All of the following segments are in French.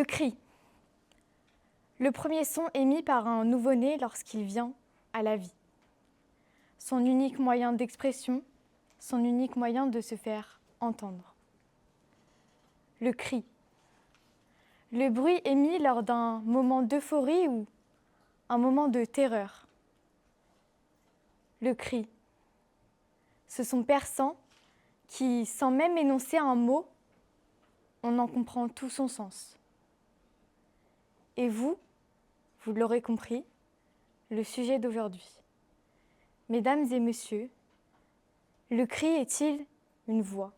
Le cri. Le premier son émis par un nouveau-né lorsqu'il vient à la vie. Son unique moyen d'expression, son unique moyen de se faire entendre. Le cri. Le bruit émis lors d'un moment d'euphorie ou un moment de terreur. Le cri. Ce son perçant qui, sans même énoncer un mot, on en comprend tout son sens. Et vous l'aurez compris, le sujet d'aujourd'hui. Mesdames et messieurs, le cri est-il une voix ?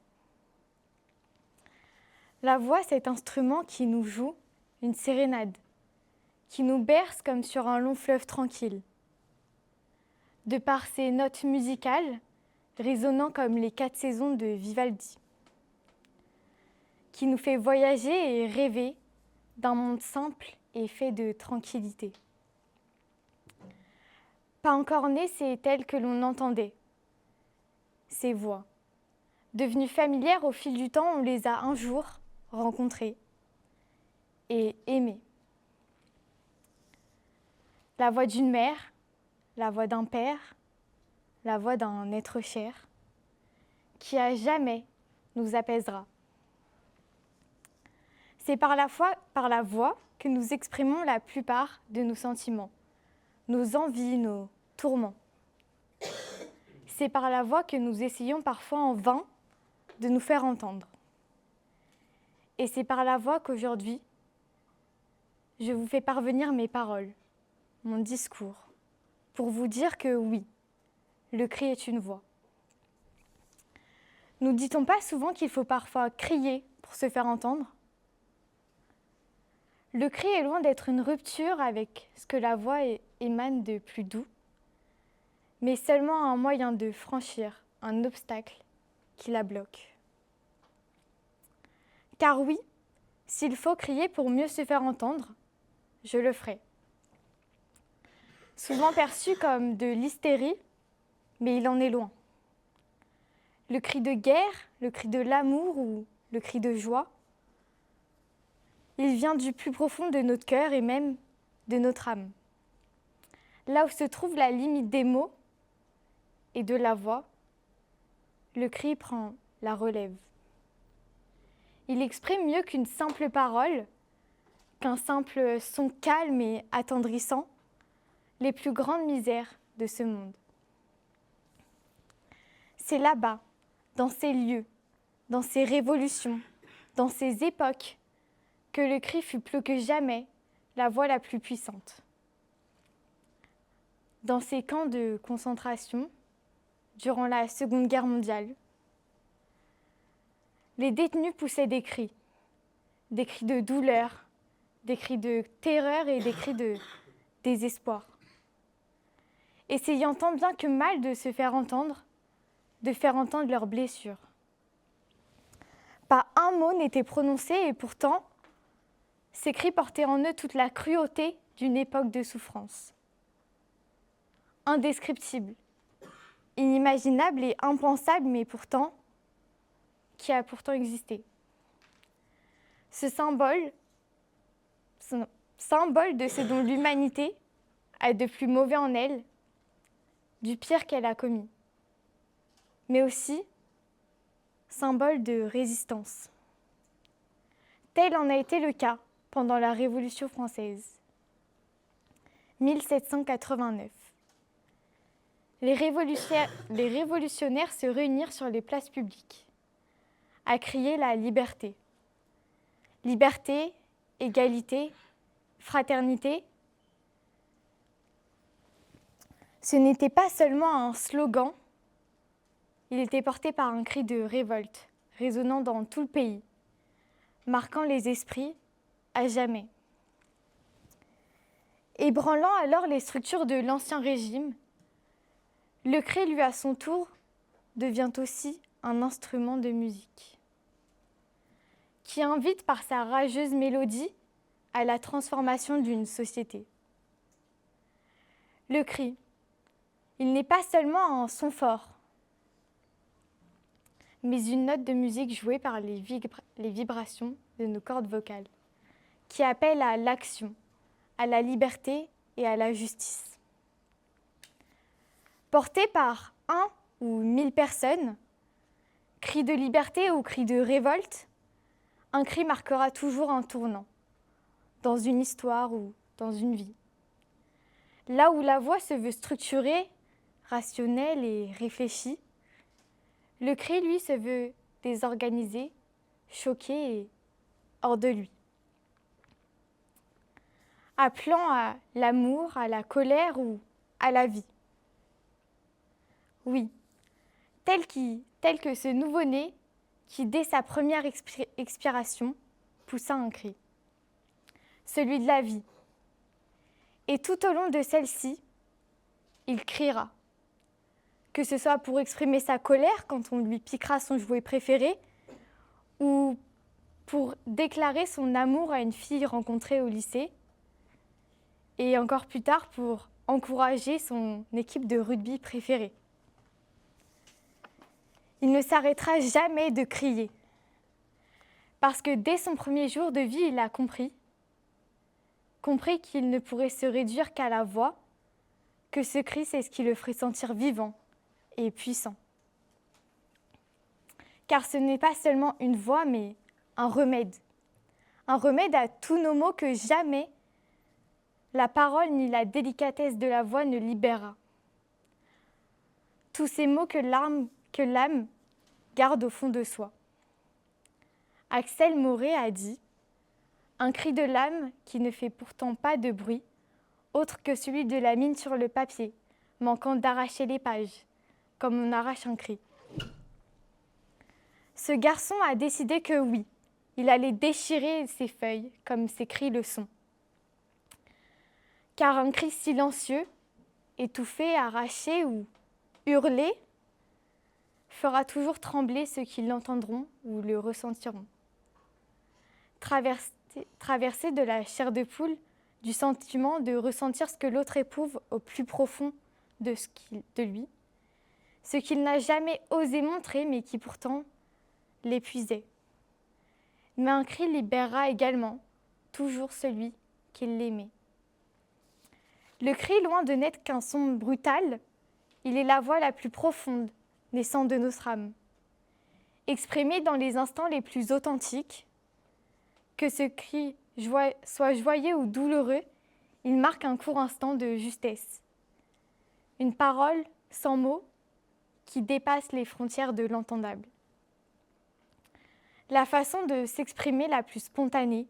La voix, cet instrument qui nous joue une sérénade, qui nous berce comme sur un long fleuve tranquille. De par ses notes musicales, résonnant comme les 4 saisons de Vivaldi, qui nous fait voyager et rêver d'un monde simple et fait de tranquillité. Pas encore nées, c'est elles que l'on entendait, ces voix. Devenues familières au fil du temps, on les a un jour rencontrées et aimées. La voix d'une mère, la voix d'un père, la voix d'un être cher, qui à jamais nous apaisera. C'est par la voix que nous exprimons la plupart de nos sentiments, nos envies, nos tourments. C'est par la voix que nous essayons parfois en vain de nous faire entendre. Et c'est par la voix qu'aujourd'hui, je vous fais parvenir mes paroles, mon discours, pour vous dire que oui, le cri est une voix. Nous dit-on pas souvent qu'il faut parfois crier pour se faire entendre ? Le cri est loin d'être une rupture avec ce que la voix émane de plus doux, mais seulement un moyen de franchir un obstacle qui la bloque. Car oui, s'il faut crier pour mieux se faire entendre, je le ferai. Souvent perçu comme de l'hystérie, mais il en est loin. Le cri de guerre, le cri de l'amour ou le cri de joie, il vient du plus profond de notre cœur et même de notre âme. Là où se trouve la limite des mots et de la voix, le cri prend la relève. Il exprime mieux qu'une simple parole, qu'un simple son calme et attendrissant, les plus grandes misères de ce monde. C'est là-bas, dans ces lieux, dans ces révolutions, dans ces époques, que le cri fut plus que jamais la voix la plus puissante. Dans ces camps de concentration, durant la Seconde Guerre mondiale, les détenus poussaient des cris de douleur, des cris de terreur et des cris de désespoir. Essayant tant bien que mal de se faire entendre, de faire entendre leurs blessures. Pas un mot n'était prononcé et pourtant, ces cris portaient en eux toute la cruauté d'une époque de souffrance. Indescriptible, inimaginable et impensable, mais pourtant, qui a pourtant existé. Ce symbole de ce dont l'humanité a de plus mauvais en elle, du pire qu'elle a commis, mais aussi symbole de résistance. Tel en a été le cas pendant la Révolution française. 1789. Les révolutionnaires se réunirent sur les places publiques, à crier la liberté. Liberté, égalité, fraternité. Ce n'était pas seulement un slogan, il était porté par un cri de révolte, résonnant dans tout le pays, marquant les esprits à jamais. Ébranlant alors les structures de l'Ancien Régime, le cri, lui, à son tour, devient aussi un instrument de musique qui invite par sa rageuse mélodie à la transformation d'une société. Le cri, il n'est pas seulement un son fort, mais une note de musique jouée par les vibrations de nos cordes vocales, qui appelle à l'action, à la liberté et à la justice. Porté par 1 ou 1000 personnes, cri de liberté ou cri de révolte, un cri marquera toujours un tournant, dans une histoire ou dans une vie. Là où la voix se veut structurée, rationnelle et réfléchie, le cri, lui, se veut désorganisé, choqué et hors de lui. Appelant à l'amour, à la colère ou à la vie. Oui, tel que ce nouveau-né qui, dès sa première expiration, poussa un cri. Celui de la vie. Et tout au long de celle-ci, il criera. Que ce soit pour exprimer sa colère quand on lui piquera son jouet préféré ou pour déclarer son amour à une fille rencontrée au lycée et encore plus tard pour encourager son équipe de rugby préférée. Il ne s'arrêtera jamais de crier parce que dès son premier jour de vie, il a compris qu'il ne pourrait se réduire qu'à la voix, que ce cri, c'est ce qui le ferait sentir vivant et puissant. Car ce n'est pas seulement une voix, mais un remède à tous nos maux que jamais la parole ni la délicatesse de la voix ne libérera. Tous ces mots que l'âme garde au fond de soi. Axel Moré a dit « Un cri de l'âme qui ne fait pourtant pas de bruit, autre que celui de la mine sur le papier, manquant d'arracher les pages, comme on arrache un cri. » Ce garçon a décidé que oui, il allait déchirer ses feuilles comme ses cris le sont. Car un cri silencieux, étouffé, arraché ou hurlé fera toujours trembler ceux qui l'entendront ou le ressentiront. Traversé de la chair de poule, du sentiment de ressentir ce que l'autre éprouve au plus profond de lui, ce qu'il n'a jamais osé montrer mais qui pourtant l'épuisait. Mais un cri libérera également toujours celui qui l'aimait. Le cri, loin de n'être qu'un son brutal, il est la voix la plus profonde naissant de notre âme. Exprimé dans les instants les plus authentiques, que ce cri soit joyeux ou douloureux, il marque un court instant de justesse. Une parole sans mots qui dépasse les frontières de l'entendable. La façon de s'exprimer la plus spontanée,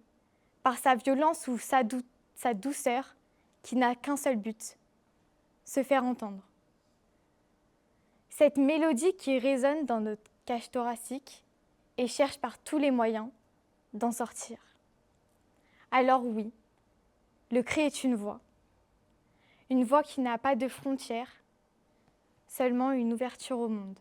par sa violence ou sa douceur, qui n'a qu'un seul but, se faire entendre. Cette mélodie qui résonne dans notre cage thoracique et cherche par tous les moyens d'en sortir. Alors oui, le cri est une voix qui n'a pas de frontières, seulement une ouverture au monde.